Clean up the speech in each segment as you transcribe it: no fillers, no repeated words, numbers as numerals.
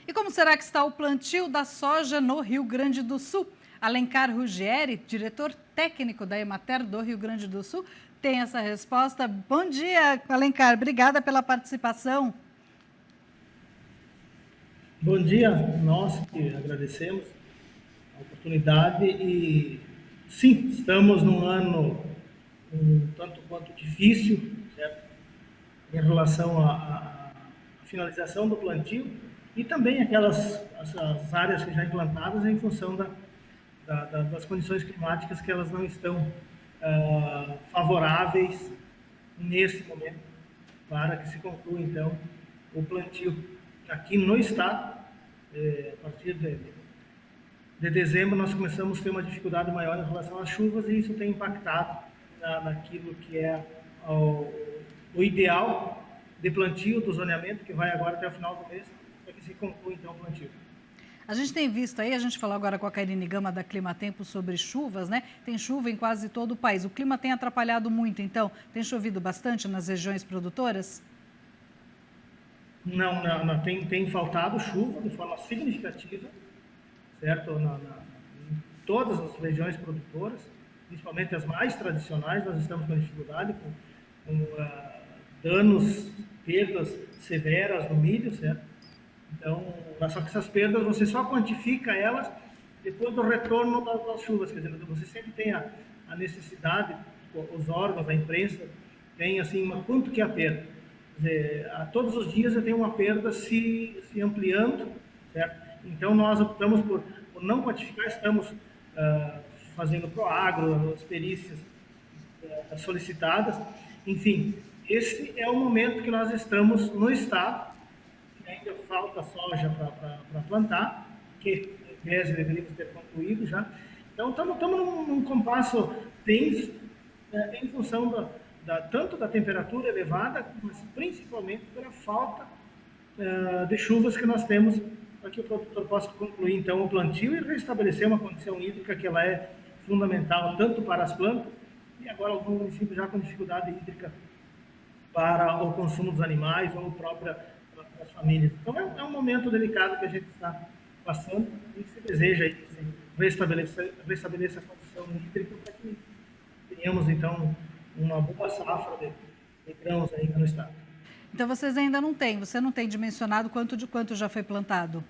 E como será que está o plantio da soja no Rio Grande do Sul? Alencar Ruggieri, diretor técnico da Emater do Rio Grande do Sul, tem essa resposta. Bom dia, Alencar. Obrigada pela participação. Bom dia, nós que agradecemos a oportunidade e sim, estamos num ano um tanto quanto difícil, certo? Em relação à finalização do plantio e também as áreas que já implantadas em função das condições climáticas que elas não estão favoráveis nesse momento para que se conclua então o plantio aqui no estado. A partir de dezembro nós começamos a ter uma dificuldade maior em relação às chuvas e isso tem impactado naquilo que é o ideal de plantio do zoneamento, que vai agora até o final do mês, para que se conclua então o plantio. A gente tem visto aí, a gente falou agora com a Karine Gama da Climatempo sobre chuvas, né? Tem chuva em quase todo o país. O clima tem atrapalhado muito, então, tem chovido bastante nas regiões produtoras? Não, tem faltado chuva de forma significativa, certo? Em todas as regiões produtoras, principalmente as mais tradicionais, nós estamos com dificuldade, com danos, perdas severas no milho, certo? Então, só que essas perdas você só quantifica elas depois do retorno das chuvas, quer dizer, você sempre tem a necessidade, os órgãos, a imprensa, tem assim, quanto que é a perda. Quer dizer, a todos os dias eu tenho uma perda se ampliando, certo? Então nós optamos por não quantificar, estamos fazendo Proagro, as perícias solicitadas, enfim, esse é o momento que nós estamos no estado, que ainda falta soja para plantar, que em tese deveríamos ter concluído já. Então estamos num compasso tenso, em função tanto da temperatura elevada, mas principalmente pela falta de chuvas que nós temos para que o produtor possa concluir então o plantio e restabelecer uma condição hídrica que ela é fundamental tanto para as plantas e agora alguns municípios já com dificuldade hídrica para o consumo dos animais ou para as famílias. Então é um momento delicado que a gente está passando e se deseja aí, que restabeleça a condição hídrica para que tenhamos então uma boa safra de grãos ainda no estado. Então você não tem dimensionado quanto já foi plantado?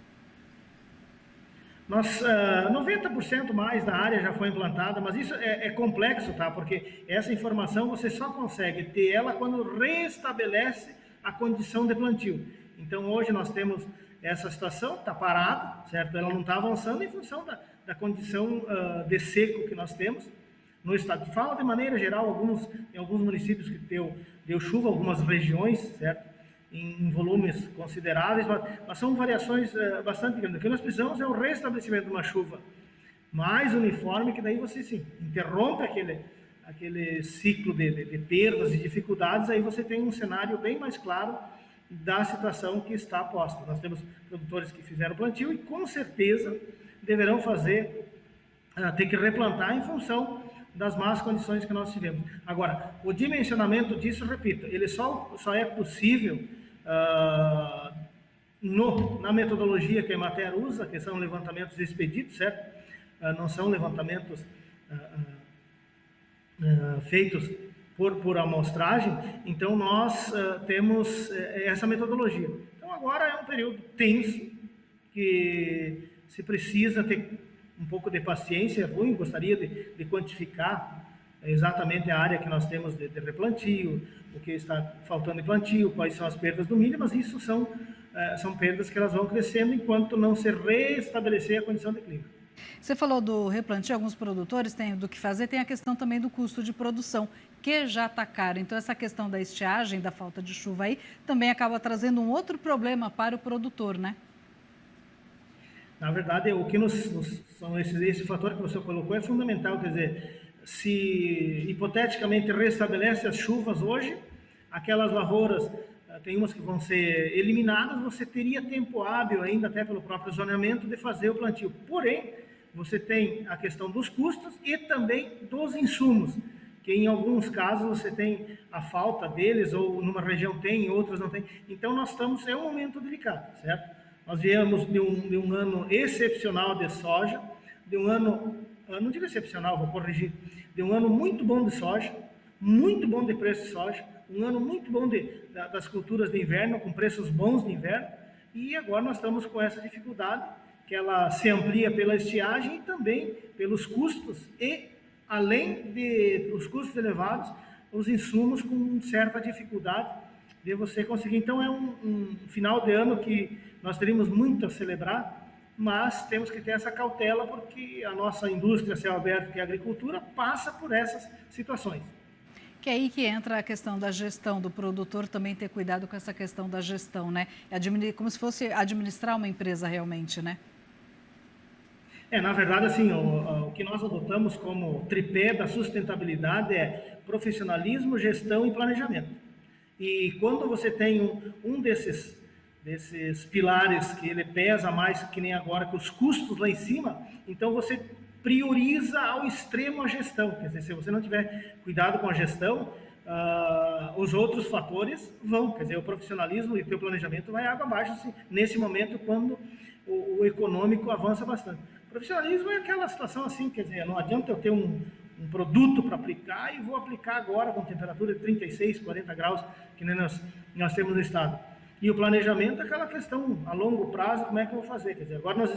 Nós, 90% mais da área já foi implantada, mas isso é complexo, tá? Porque essa informação você só consegue ter ela quando restabelece a condição de plantio. Então hoje nós temos essa situação, está parada, certo? Ela não está avançando em função da condição de seco que nós temos no estado. Fala de maneira geral, em alguns municípios que deu chuva, algumas regiões, certo? Em volumes consideráveis, mas são variações bastante grandes. O que nós precisamos é o restabelecimento de uma chuva mais uniforme, que daí você sim interrompe aquele ciclo de perdas e dificuldades, aí você tem um cenário bem mais claro da situação que está posta. Nós temos produtores que fizeram plantio e com certeza deverão ter que replantar em função das más condições que nós tivemos. Agora, o dimensionamento disso, repito, ele só é possível na metodologia que a Emater usa, que são levantamentos expeditos, certo? Não são levantamentos feitos por amostragem, então nós temos essa metodologia. Então agora é um período tenso, que se precisa ter um pouco de paciência, é ruim, gostaria de quantificar exatamente a área que nós temos de replantio, o que está faltando de plantio, quais são as perdas do milho, mas isso são perdas que elas vão crescendo enquanto não se restabelecer a condição de clima. Você falou do replantio, alguns produtores têm do que fazer, tem a questão também do custo de produção, que já está caro. Então, essa questão da estiagem, da falta de chuva aí, também acaba trazendo um outro problema para o produtor, né? Na verdade, o que esse fator que você colocou é fundamental, quer dizer, se hipoteticamente restabelece as chuvas hoje, aquelas lavouras, tem umas que vão ser eliminadas, você teria tempo hábil ainda, até pelo próprio zoneamento, de fazer o plantio. Porém, você tem a questão dos custos e também dos insumos, que em alguns casos você tem a falta deles, ou numa região tem, em outras não tem. Então nós estamos, é um momento delicado, certo? Nós viemos de um ano excepcional de soja, de um ano, não digo excepcional, vou corrigir, de um ano muito bom de soja, muito bom de preço de soja, um ano muito bom das culturas de inverno, com preços bons de inverno, e agora nós estamos com essa dificuldade, que ela se amplia pela estiagem e também pelos custos, e além dos custos elevados, os insumos com certa dificuldade de você conseguir. Então é um final de ano que nós teríamos muito a celebrar, mas temos que ter essa cautela porque a nossa indústria céu aberto, que é a agricultura, passa por essas situações. Que é aí que entra a questão da gestão, do produtor também ter cuidado com essa questão da gestão, né? Como se fosse administrar uma empresa realmente, né? Na verdade, assim, o que nós adotamos como tripé da sustentabilidade é profissionalismo, gestão e planejamento. E quando você tem um desses pilares que ele pesa mais, que nem agora, que os custos lá em cima, então você prioriza ao extremo a gestão. Quer dizer, se você não tiver cuidado com a gestão, os outros fatores vão. Quer dizer, o profissionalismo e o teu planejamento vai água abaixo assim, nesse momento, quando o econômico avança bastante. O profissionalismo é aquela situação assim, quer dizer, não adianta eu ter um produto para aplicar e vou aplicar agora com temperatura de 36, 40 graus, que nem nós temos no estado. E o planejamento é aquela questão a longo prazo, como é que eu vou fazer? Quer dizer, agora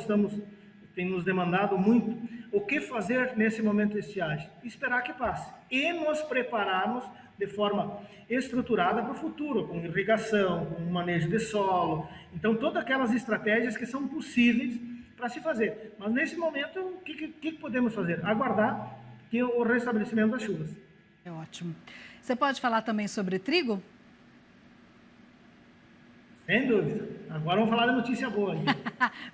tem nos demandado muito o que fazer nesse momento de estiagem. Esperar que passe e nos prepararmos de forma estruturada para o futuro, com irrigação, com manejo de solo. Então, todas aquelas estratégias que são possíveis para se fazer. Mas nesse momento, o que podemos fazer? Aguardar o restabelecimento das chuvas. É ótimo. Você pode falar também sobre trigo? Sem dúvida. Agora vamos falar da notícia boa.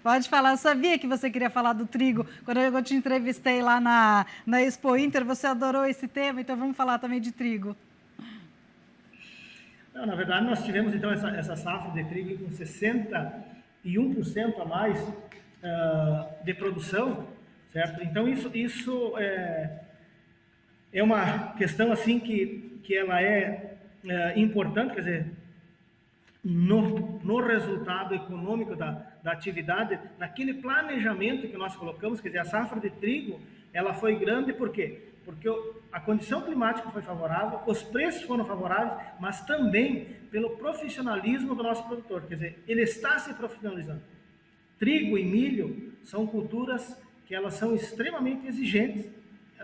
Pode falar. Eu sabia que você queria falar do trigo. Quando eu te entrevistei lá na Expo Inter, você adorou esse tema, então vamos falar também de trigo. Não, na verdade, nós tivemos então essa safra de trigo com 61% a mais de produção, certo? Então isso é uma questão assim que ela é importante, quer dizer, no resultado econômico da atividade, naquele planejamento que nós colocamos, quer dizer, a safra de trigo, ela foi grande por quê? Porque a condição climática foi favorável, os preços foram favoráveis, mas também pelo profissionalismo do nosso produtor, quer dizer, ele está se profissionalizando. Trigo e milho são culturas que elas são extremamente exigentes,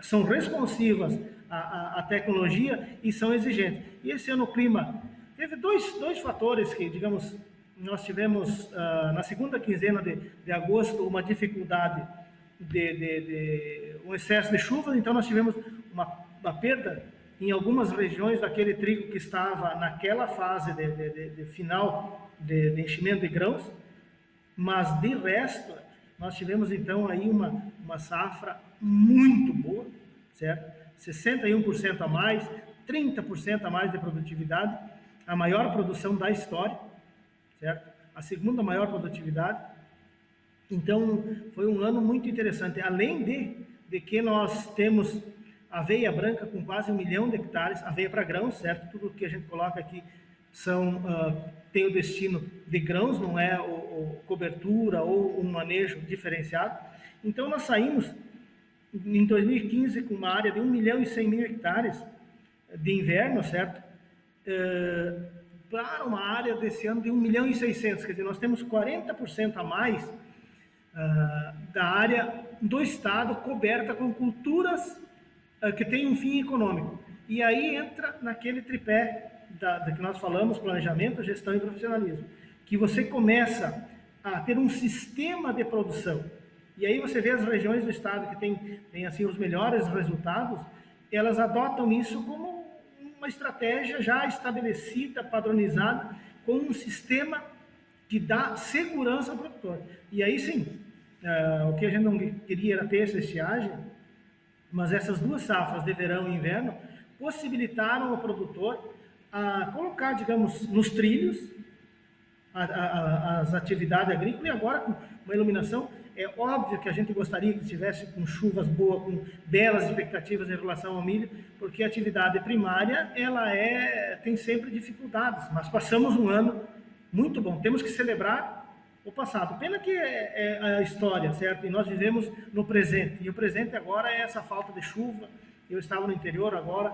são responsivas à tecnologia e são exigentes. E esse ano o clima teve dois fatores que, digamos, nós tivemos na segunda quinzena de agosto uma dificuldade um excesso de chuva, então nós tivemos uma perda em algumas regiões daquele trigo que estava naquela fase de final de enchimento de grãos, mas de resto nós tivemos então aí uma safra muito boa, certo? 61% a mais, 30% a mais de produtividade, a maior produção da história, certo? A segunda maior produtividade. Então, foi um ano muito interessante. Além de que nós temos aveia branca com quase 1 milhão de hectares, aveia para grãos, certo? Tudo que a gente coloca aqui tem o destino de grãos, não é cobertura ou um manejo diferenciado. Então, nós saímos em 2015 com uma área de 1 milhão e 100 mil hectares de inverno, certo? Para uma área desse ano de 1 milhão e 600, quer dizer, nós temos 40% a mais da área do estado coberta com culturas que têm um fim econômico. E aí entra naquele tripé que nós falamos, planejamento, gestão e profissionalismo, que você começa a ter um sistema de produção. E aí você vê as regiões do estado que tem assim, os melhores resultados, elas adotam isso como uma estratégia já estabelecida, padronizada, com um sistema que dá segurança ao produtor. E aí sim, o que a gente não queria era ter essa estiagem, mas essas duas safras de verão e inverno possibilitaram ao produtor a colocar, digamos, nos trilhos as atividades agrícolas, e agora com uma iluminação. É óbvio que a gente gostaria que estivesse com chuvas boas, com belas expectativas em relação ao milho, porque a atividade primária ela tem sempre dificuldades, mas passamos um ano muito bom. Temos que celebrar o passado. Pena que é a história, certo? E nós vivemos no presente. E o presente agora é essa falta de chuva. Eu estava no interior agora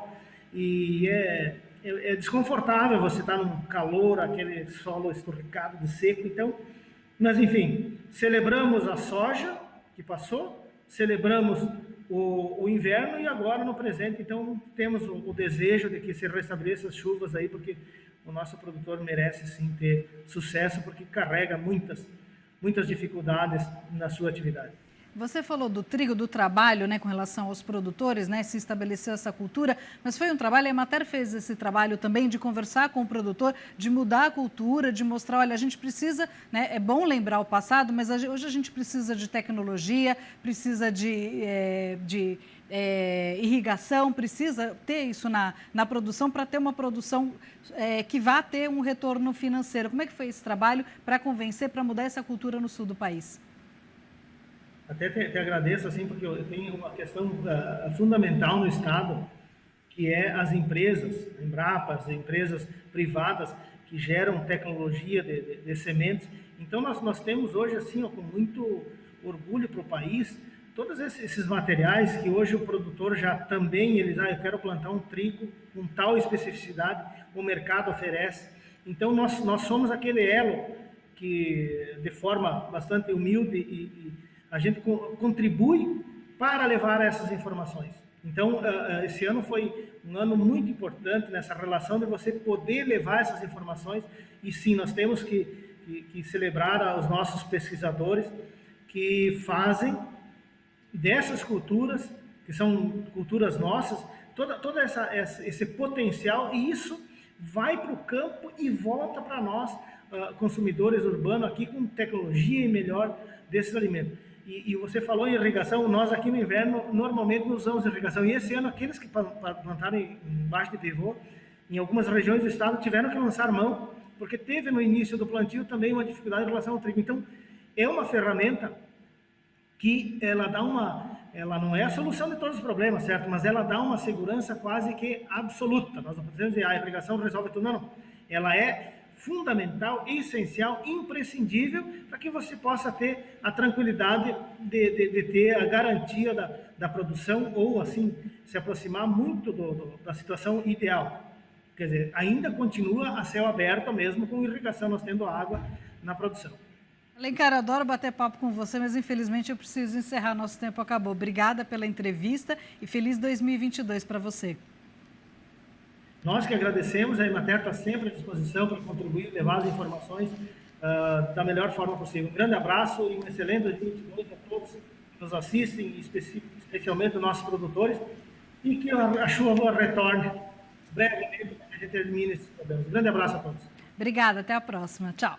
e é desconfortável você estar num calor, aquele solo esturricado de seco. Então, mas enfim, celebramos a soja que passou, celebramos o inverno e agora no presente, então temos o desejo de que se restabeleçam as chuvas aí, porque o nosso produtor merece sim ter sucesso, porque carrega muitas dificuldades na sua atividade. Você falou do trigo, do trabalho, né, com relação aos produtores, né, se estabeleceu essa cultura, mas foi um trabalho, a Emater fez esse trabalho também de conversar com o produtor, de mudar a cultura, de mostrar, olha, a gente precisa, né, é bom lembrar o passado, mas hoje a gente precisa de tecnologia, precisa de irrigação, precisa ter isso na produção para ter uma produção que vá ter um retorno financeiro. Como é que foi esse trabalho para convencer, para mudar essa cultura no sul do país? Até te agradeço, assim, porque eu tenho uma questão fundamental no Estado, que é as empresas, Embrapa, as empresas privadas que geram tecnologia de sementes. Então, nós temos hoje, assim, ó, com muito orgulho para o país, todos esses materiais que hoje o produtor já também, eu quero plantar um trigo com tal especificidade, o mercado oferece. Então, nós somos aquele elo que, de forma bastante humilde a gente contribui para levar essas informações. Então, esse ano foi um ano muito importante nessa relação de você poder levar essas informações. E sim, nós temos que celebrar os nossos pesquisadores que fazem dessas culturas, que são culturas nossas, todo esse potencial, e isso vai para o campo e volta para nós, consumidores urbanos, aqui com tecnologia e melhor desses alimentos. E você falou em irrigação, nós aqui no inverno normalmente não usamos irrigação, e esse ano aqueles que plantaram embaixo de pivô, em algumas regiões do estado, tiveram que lançar mão, porque teve no início do plantio também uma dificuldade em relação ao trigo. Então, é uma ferramenta que ela não é a solução de todos os problemas, certo? Mas ela dá uma segurança quase que absoluta. Nós não podemos dizer, a irrigação resolve tudo, não. Ela é fundamental, essencial, imprescindível para que você possa ter a tranquilidade de ter a garantia da produção ou, assim, se aproximar muito da situação ideal. Quer dizer, ainda continua a céu aberto mesmo com irrigação, nós tendo água na produção. Alencar, adoro bater papo com você, mas infelizmente eu preciso encerrar, nosso tempo acabou. Obrigada pela entrevista e feliz 2022 para você. Nós que agradecemos, a Emater está sempre à disposição para contribuir, levar as informações da melhor forma possível. Um grande abraço e um excelente 2022 a todos que nos assistem, especialmente os nossos produtores, e que a chuva retorne brevemente para que a gente termine esses problemas. Um grande abraço a todos. Obrigada, até a próxima. Tchau.